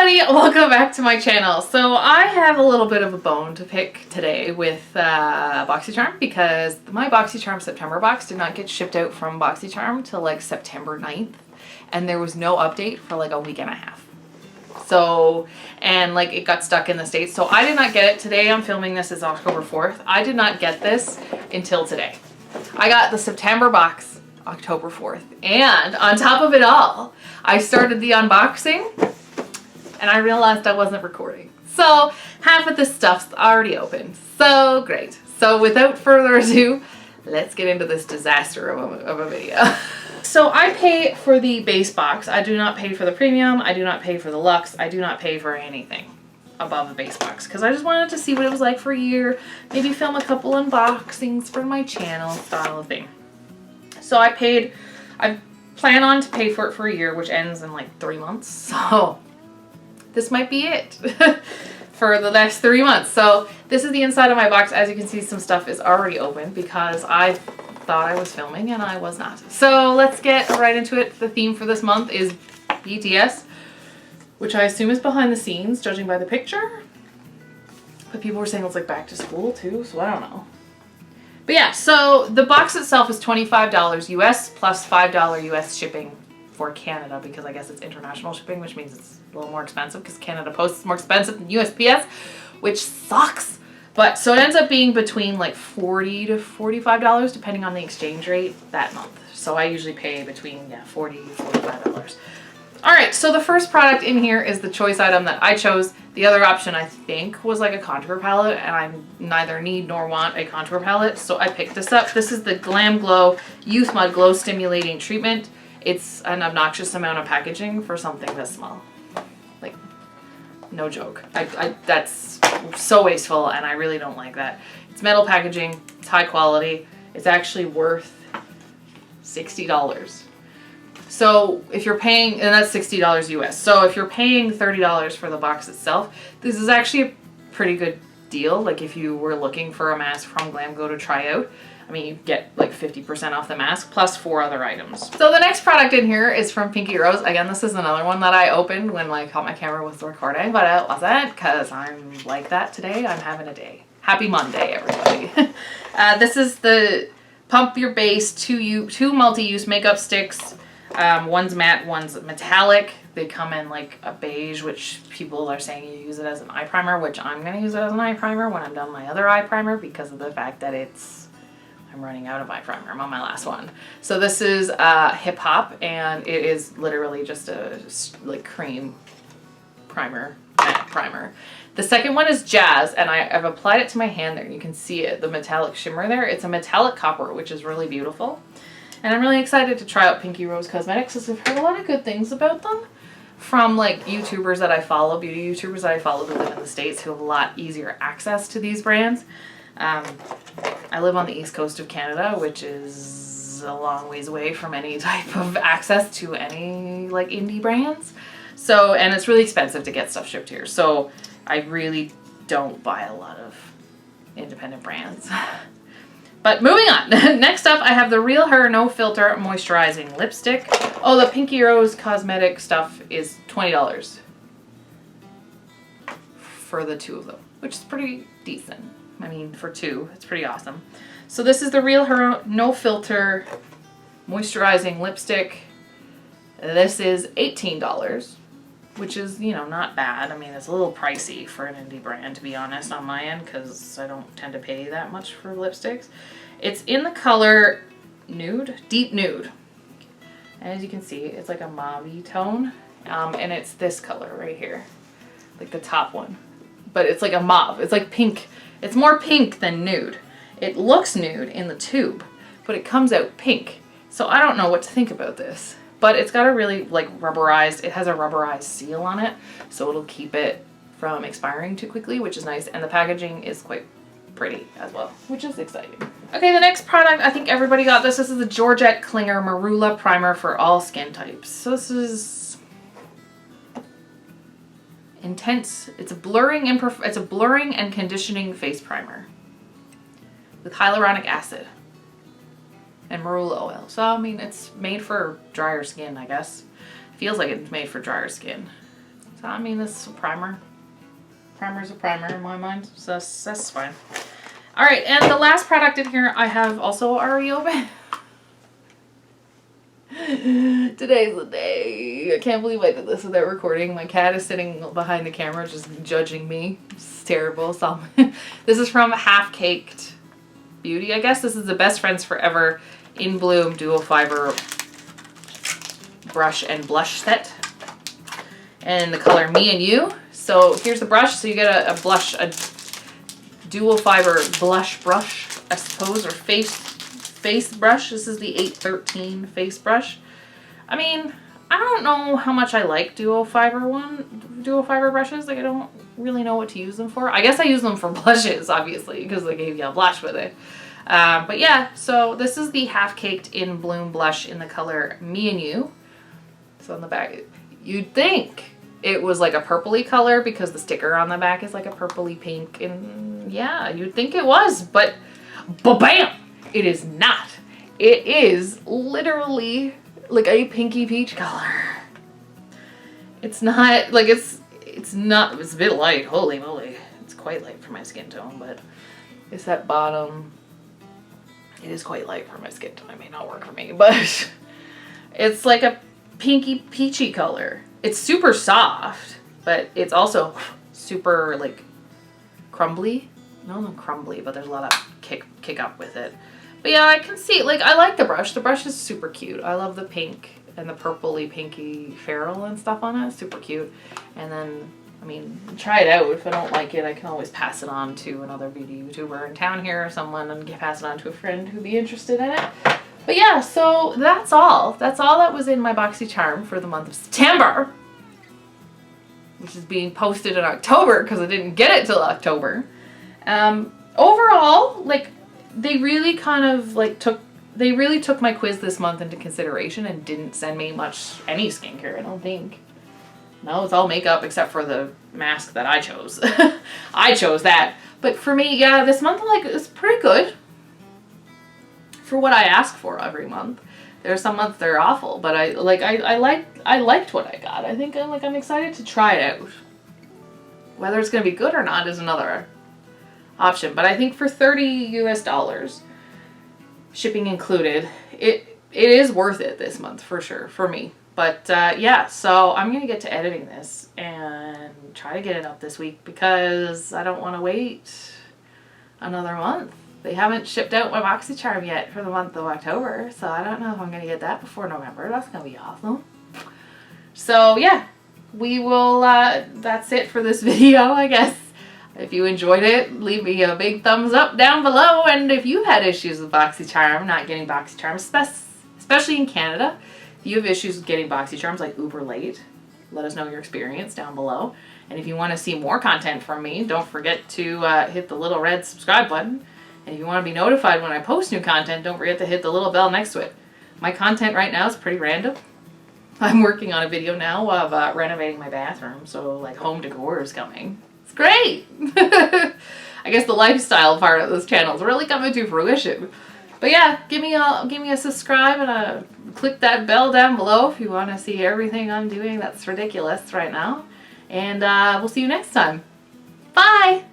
everybody, welcome back to my channel. So I have a little bit of a bone to pick today with Boxycharm because my Boxycharm September box did not get shipped out from Boxycharm till like September 9th, and there was no update for like a week and a half. So, and like it got stuck in the States, so I did not get it. Today I'm filming this is October 4th. I did not get this until today. I got the September box October 4th, and on top of it all, I started the unboxing and I realized I wasn't recording. So half of this stuff's already open. So great. So without further ado, let's get into this disaster of a video. So I pay for the base box. I do not pay for the premium. I do not pay for the luxe. I do not pay for anything above the base box because I just wanted to see what it was like for a year. Maybe film a couple unboxings for my channel style of thing. So I plan on to pay for it for a year, which ends in like 3 months. So this might be it for the next 3 months. So this is the inside of my box. As you can see, some stuff is already open because I thought I was filming and I was not. So let's get right into it. The theme for this month is BTS, which I assume is behind the scenes, judging by the picture. But people were saying it's like back to school too, so I don't know. But yeah, so the box itself is $25 US plus $5 US shipping for Canada, because I guess it's international shipping, which means it's a little more expensive because Canada Post is more expensive than USPS, which sucks. But so it ends up being between like $40 to $45 depending on the exchange rate that month. So I usually pay between $40 to $45. All right, so the first product in here is the choice item that I chose. The other option I think was like a contour palette, and I neither need nor want a contour palette, so I picked this up. This is the Glam Glow Youth Mud Glow Stimulating Treatment. It's an obnoxious amount of packaging for something this small. Like, no joke. That's so wasteful, and I really don't like that. It's metal packaging, it's high quality. It's actually worth $60. So if you're paying, and that's $60 US. So if you're paying $30 for the box itself, this is actually a pretty good deal. Like if you were looking for a mask from Glam Glow to try out, I mean, you get like 50% off the mask plus 4 other items. So the next product in here is from Pinky Rose. Again, this is another one that I opened when I caught my camera was recording, but it wasn't because I'm like that today. I'm having a day. Happy Monday, everybody. This is the Pump Your Base 2 multi-use makeup sticks. One's matte, one's metallic. They come in like a beige, which people are saying you use it as an eye primer, which I'm going to use it as an eye primer when I'm done my other eye primer because of the fact that I'm running out of eye primer. I'm on my last one. So this is Hip Hop, and it is literally just a like cream primer, matte primer. The second one is Jazz, and I've applied it to my hand there. You can see it, the metallic shimmer there. It's a metallic copper, which is really beautiful. And I'm really excited to try out Pinky Rose Cosmetics because I've heard a lot of good things about them from like YouTubers that I follow, beauty YouTubers that I follow who live in the States who have a lot easier access to these brands. I live on the east coast of Canada, which is a long ways away from any type of access to any like indie brands. So, and it's really expensive to get stuff shipped here. So I really don't buy a lot of independent brands. But moving on. Next up, I have the Real Her No Filter Moisturizing Lipstick. Oh, the Pinky Rose cosmetic stuff is $20 for the 2 of them, which is pretty decent. I mean, for 2, it's pretty awesome. So this is the Real Her No Filter Moisturizing Lipstick. This is $18, which is, you know, not bad. I mean, it's a little pricey for an indie brand, to be honest, on my end, because I don't tend to pay that much for lipsticks. It's in the color Nude, Deep Nude. And as you can see, it's like a mauve tone, and it's this color right here, like the top one. But it's like a mauve. It's like pink. It's more pink than nude. It looks nude in the tube, but it comes out pink. So I don't know what to think about this. But it's got a really like rubberized, it has a rubberized seal on it, so it'll keep it from expiring too quickly, which is nice. And the packaging is quite pretty as well, which is exciting. Okay, the next product, I think everybody got this. This is the Georgette Klinger Marula Primer for all skin types. So this is intense. It's a blurring and conditioning face primer with hyaluronic acid and marula oil. So I mean, it's made for drier skin, I guess. Feels like it's made for drier skin. So I mean, this is a primer. Primer's a primer in my mind, so that's fine. All right, and the last product in here I have also already opened. Today's the day. I can't believe I did this without recording. My cat is sitting behind the camera just judging me. It's terrible. So this is from Half Caked Beauty. I guess this is the Best Friends Forever In Bloom Dual Fiber Brush and Blush Set. And the color Me and You. So here's the brush. So you get a blush, a dual fiber blush brush, I suppose, or face brush. This is the 813 face brush. I mean, I don't know how much I like dual fiber brushes. Like, I don't really know what to use them for. I guess I use them for blushes, obviously, because they gave you a blush with it. But yeah, so this is the Half Caked In Bloom blush in the color Me and You. So on the back, you'd think it was like a purpley color because the sticker on the back is like a purpley pink, and yeah, you'd think it was, but bam! It is not. It is literally like a pinky peach color. It's not like it's a bit light. Holy moly. It's quite light for my skin tone, but it's that bottom. It is quite light for my skin tone. It may not work for me, but it's like a pinky peachy color. It's super soft, but it's also super like crumbly. No, not crumbly, but there's a lot of kick up with it. But yeah, I can see, like, I like the brush. The brush is super cute. I love the pink and the purpley pinky ferrule and stuff on it. It's super cute. And then, I mean, try it out. If I don't like it, I can always pass it on to another beauty YouTuber in town here or someone, and pass it on to a friend who'd be interested in it. But yeah, so that's all. That's all that was in my Boxycharm for the month of September, which is being posted in October because I didn't get it till October. Overall, like, they really took my quiz this month into consideration and didn't send me any skincare, I don't think. No, it's all makeup except for the mask that I chose. I chose that. But for me, yeah, this month, like, it's pretty good for what I ask for every month. There are some months that are awful, but I liked what I got. I think I'm excited to try it out. Whether it's gonna be good or not is another option. But I think for $30 US, shipping included, it is worth it this month for sure for me. But yeah, so I'm gonna get to editing this and try to get it up this week because I don't want to wait another month. They haven't shipped out my Boxycharm yet for the month of October, so I don't know if I'm going to get that before November. That's going to be awesome. So yeah, we will, that's it for this video, I guess. If you enjoyed it, leave me a big thumbs up down below. And if you had issues with Boxycharm, not getting Boxycharm, especially in Canada, if you have issues with getting Boxycharms like uber late, let us know your experience down below. And if you want to see more content from me, don't forget to hit the little red subscribe button. And if you want to be notified when I post new content, don't forget to hit the little bell next to it. My content right now is pretty random. I'm working on a video now of renovating my bathroom, so like home decor is coming. It's great! I guess the lifestyle part of this channel is really coming to fruition. But yeah, give me a subscribe and click that bell down below if you want to see everything I'm doing that's ridiculous right now. And we'll see you next time. Bye!